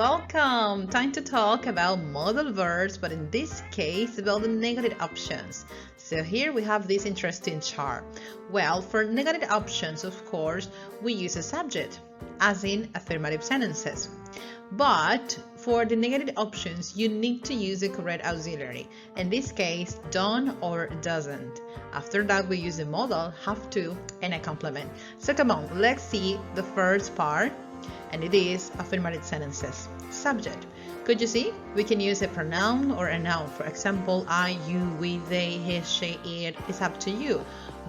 welcome! Time to talk about modal verbs, but in this case about the negative options. So here we have this interesting chart. Well, for negative options, of course, we use a subject, as in affirmative sentences. But for the negative options, you need to use the correct auxiliary. In this case, done or doesn't. After that, we use the modal, have to, and a complement. So come on, let's see the first part. And it is affirmative sentences. Subject. Could you see? We can use a pronoun or a noun. For example, I, you, we, they, he, she, it. It's up to you.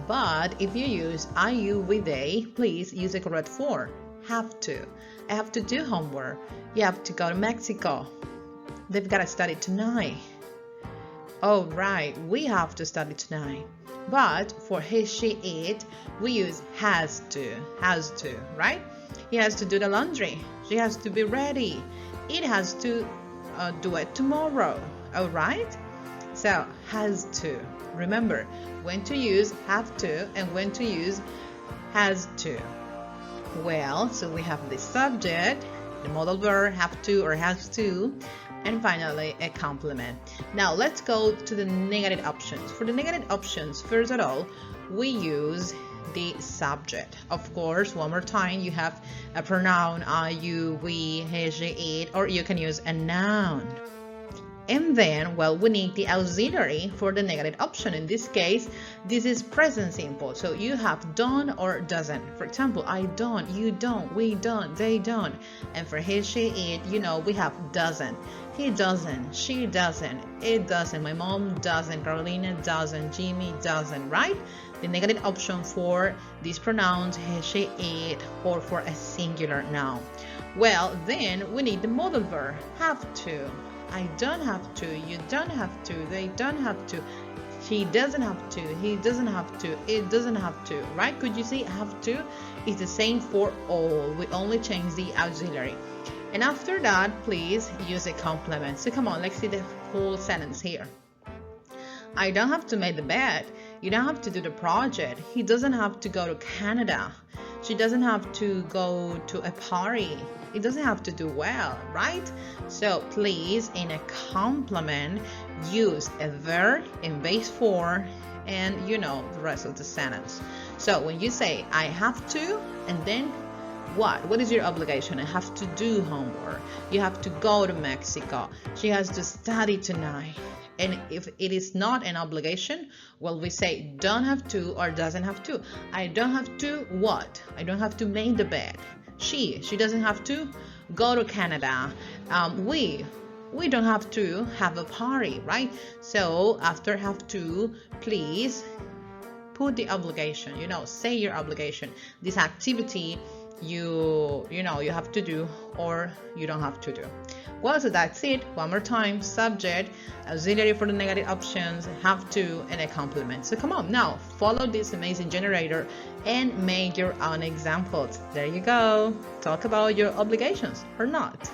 But if you use I, you, we, they, please use the correct form. Have to. I have to do homework. You have to go to Mexico. They've got to study tonight. Oh, right. We have to study tonight. But for he, she, it, we use has to, right? He has to do the laundry. She has to be ready. It has to do it tomorrow. All right? So, has to. Remember when to use have to and when to use has to. Well, so we have the subject, the modal verb have to or has to, and finally a complement. Now let's go to the negative options. For the negative options, first of all, we use the subject. Of course, one more time, you have a pronoun, I, you, we, he, she, it, or you can use a noun. And then, well, we need the auxiliary for the negative option. In this case, this is present simple. So you have done or doesn't. For example, I don't, you don't, we don't, they don't. And for he, she, it, we have doesn't. He doesn't, she doesn't, it doesn't, my mom doesn't, Carolina doesn't, Jimmy doesn't, right? The negative option for these pronouns, he, she, it, or for a singular noun. Well, then we need the modal verb, have to. I don't have to, you don't have to, they don't have to, she doesn't have to, he doesn't have to, it doesn't have to, right? Could you see have to is the same for all. We only change the auxiliary. And after that, please use a complement. So come on, let's see the whole sentence here. I don't have to make the bed. You don't have to do the project. He doesn't have to go to Canada. She doesn't have to go to a party. It doesn't have to do well, right? So please, in a complement, use a verb in base form and the rest of the sentence. So when you say I have to, and then what is your obligation? I have to do homework. You have to go to Mexico. She has to study tonight. And if it is not an obligation, well, we say don't have to or doesn't have to. I don't have to what? I don't have to make the bed. She doesn't have to go to Canada. We don't have to have a party, right? So after have to, please put the obligation, say your obligation. This activity you have to do or you don't have to do. Well, so that's it. One more time, subject, auxiliary for the negative options, have to, and a complement. So come on, now follow this amazing generator and make your own examples. There you go. Talk about your obligations or not.